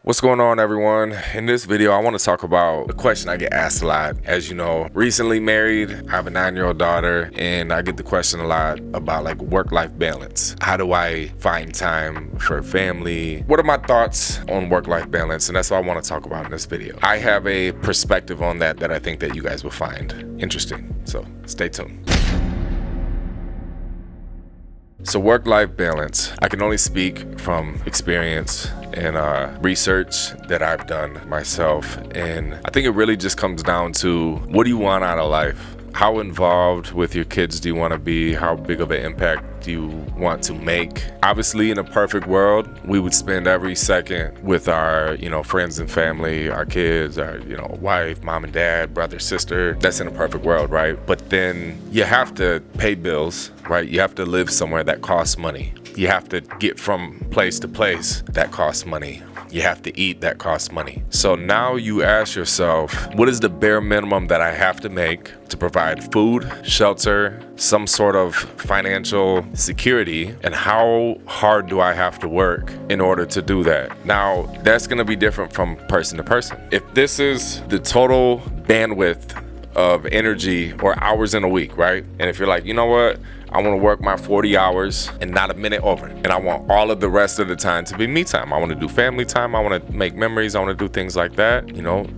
What's going on, everyone? In this video, I want to talk about a question I get asked a lot. As you know, recently married, I have a 9-year-old daughter, and I get the question a lot about like work-life balance. How do I find time for family? What are my thoughts on work-life balance? And that's what I want to talk about in this video. I have a perspective on that I think that you guys will find interesting. So stay tuned. So work-life balance, I can only speak from experience and research that I've done myself. And I think it really just comes down to, what do you want out of life? How involved with your kids do you want to be? How big of an impact do you want to make? Obviously, in a perfect world, we would spend every second with our, friends and family, our kids, our, wife, mom and dad, brother, sister. That's in a perfect world, right? But then you have to pay bills, right? You have to live somewhere that costs money. You have to get from place to place that costs money. You have to eat that costs money. So now you ask yourself, what is the bare minimum that I have to make to provide food, shelter, some sort of financial security, and how hard do I have to work in order to do that? Now, that's gonna be different from person to person. If this is the total bandwidth of energy or hours in a week, right? And if you're like, you know what? I want to work my 40 hours and not a minute over. And I want all of the rest of the time to be me time. I want to do family time. I want to make memories. I want to do things like that.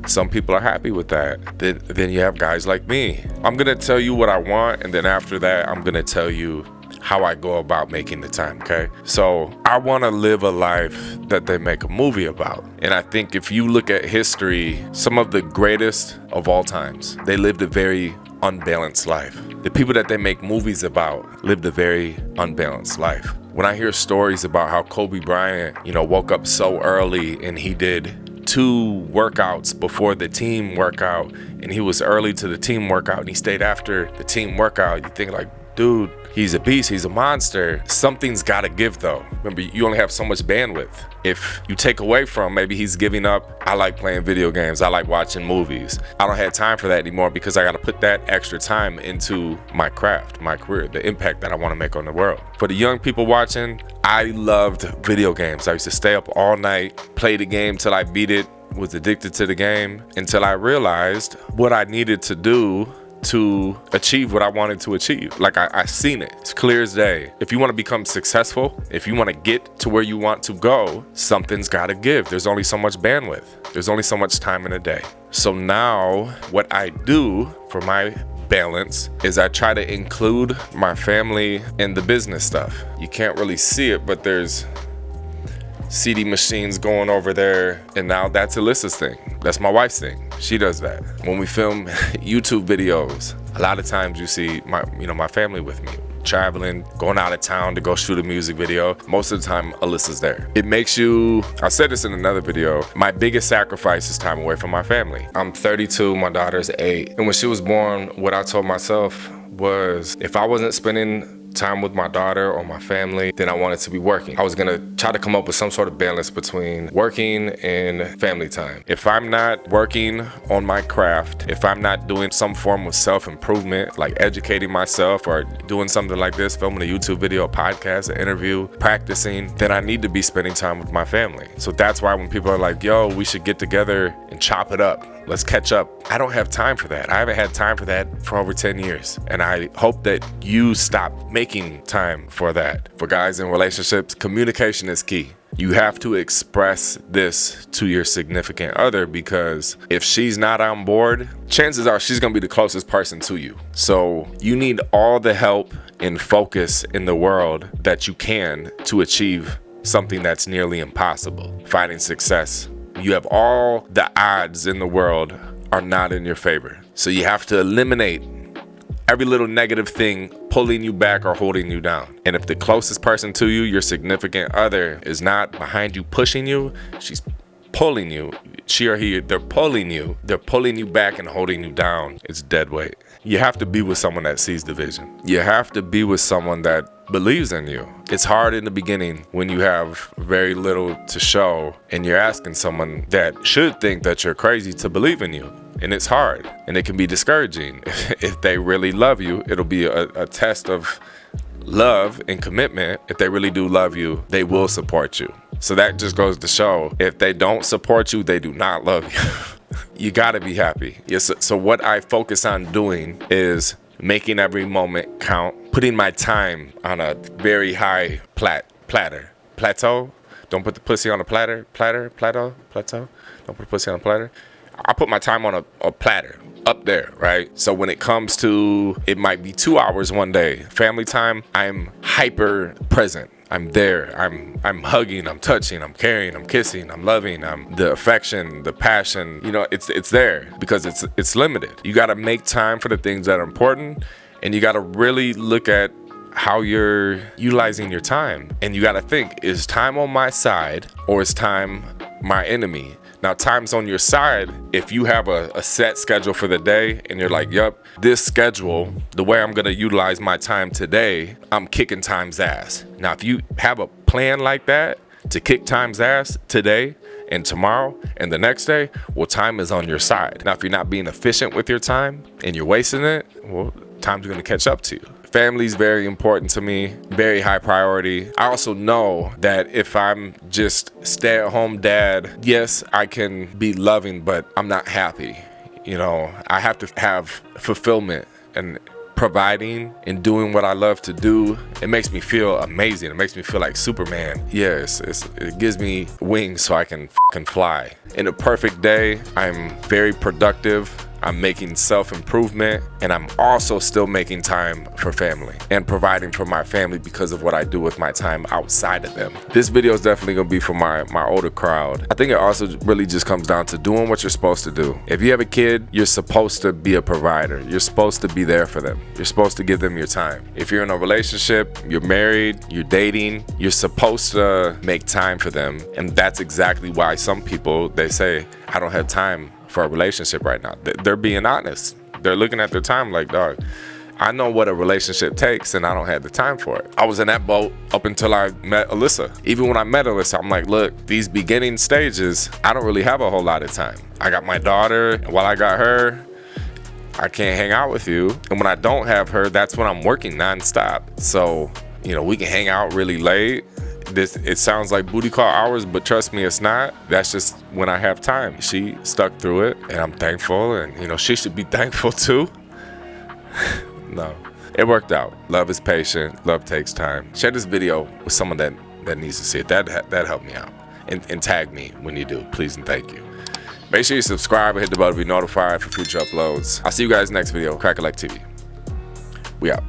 Some people are happy with that. Then you have guys like me. I'm going to tell you what I want. And then after that, I'm going to tell you how I go about making the time, okay? So I want to live a life that they make a movie about. And I think if you look at history, some of the greatest of all times, they lived a very unbalanced life. The people that they make movies about lived a very unbalanced life. When I hear stories about how Kobe Bryant, woke up so early and he did 2 workouts before the team workout, and he was early to the team workout and he stayed after the team workout, you think like, dude, he's a beast, he's a monster. Something's gotta give though. Remember, you only have so much bandwidth. If you take away from, maybe he's giving up, I like playing video games, I like watching movies. I don't have time for that anymore because I gotta put that extra time into my craft, my career, the impact that I wanna make on the world. For the young people watching, I loved video games. I used to stay up all night, play the game till I beat it, was addicted to the game, until I realized what I needed to do to achieve what I wanted to achieve. Like I seen it. It's clear as day. If you want to become successful, if you want to get to where you want to go, something's got to give. There's only so much bandwidth. There's only so much time in a day. So now what I do for my balance is I try to include my family in the business stuff. You can't really see it, but there's CD machines going over there, and now that's Alyssa's thing. That's my wife's thing. She does that. When we film YouTube videos, a lot of times you see my family with me, traveling, going out of town to go shoot a music video. Most of the time, Alyssa's there. It makes you, I said this in another video, my biggest sacrifice is time away from my family. I'm 32, my daughter's 8. And when she was born, what I told myself was, if I wasn't spending time with my daughter or my family, then I wanted to be working. I was gonna try to come up with some sort of balance between working and family time. If I'm not working on my craft, if I'm not doing some form of self-improvement, like educating myself or doing something like this, filming a YouTube video, a podcast, an interview, practicing, then I need to be spending time with my family. So that's why when people are like, yo, we should get together and chop it up, let's catch up, I don't have time for that. I haven't had time for that for over 10 years. And I hope that you stop making time for that. For guys in relationships, communication is key. You have to express this to your significant other, because if she's not on board, chances are she's gonna be the closest person to you. So you need all the help and focus in the world that you can to achieve something that's nearly impossible. Finding success. You have all the odds in the world are not in your favor. So you have to eliminate every little negative thing pulling you back or holding you down. And if the closest person to you, your significant other, is not behind you pushing you, she's pulling you, she or he, they're pulling you back and holding you down, it's dead weight. You have to be with someone that sees the vision. You have to be with someone that believes in you. It's hard in the beginning when you have very little to show and you're asking someone that should think that you're crazy to believe in you. And it's hard and it can be discouraging. If they really love you, it'll be a test of love and commitment, if they really do love you, they will support you. So that just goes to show, if they don't support you, they do not love you. You gotta be happy. Yes. So what I focus on doing is making every moment count, putting my time on a very high plateau. Don't put the pussy on a plateau. Don't put the pussy on a platter. I put my time on a platter up there, right? So when it comes to, it might be 2 hours one day, family time, I'm hyper present. I'm there. I'm hugging, I'm touching, I'm caring, I'm kissing, I'm loving, I'm the affection, the passion, you know, it's there because it's limited. You got to make time for the things that are important, and you got to really look at how you're utilizing your time. And you got to think, is time on my side or is time my enemy? Now, time's on your side if you have a set schedule for the day and you're like, yep, this schedule, the way I'm gonna utilize my time today, I'm kicking time's ass. Now, if you have a plan like that to kick time's ass today and tomorrow and the next day, well, time is on your side. Now, if you're not being efficient with your time and you're wasting it, well, time's gonna catch up to you. Family's very important to me, very high priority. I also know that if I'm just stay-at-home dad, yes, I can be loving, but I'm not happy. You know, I have to have fulfillment, and providing and doing what I love to do, it makes me feel amazing. It makes me feel like Superman. Yes, it gives me wings so I can fly. In a perfect day, I'm very productive. I'm making self-improvement, and I'm also still making time for family and providing for my family because of what I do with my time outside of them. This video is definitely gonna be for my older crowd. I think it also really just comes down to doing what you're supposed to do. If you have a kid, you're supposed to be a provider. You're supposed to be there for them. You're supposed to give them your time. If you're in a relationship, you're married, you're dating, you're supposed to make time for them. And that's exactly why some people, they say, I don't have time for a relationship right now. They're being honest. They're looking at their time like, dog, I know what a relationship takes and I don't have the time for it. I was in that boat up until I met Alyssa. Even when I met Alyssa, I'm like, look, these beginning stages, I don't really have a whole lot of time. I got my daughter, and while I got her, I can't hang out with you. And when I don't have her, that's when I'm working nonstop. So, you know, we can hang out really late. It sounds like booty call hours, but trust me, it's not. That's just when I have time. She stuck through it, and I'm thankful, and you know, she should be thankful too. No, it worked out. Love is patient. Love takes time. Share this video with someone that needs to see it. That helped me out. And tag me when you do, please and thank you. Make sure you subscribe and hit the bell to be notified for future uploads. I'll see you guys next video. Cracka Lack TV. We out.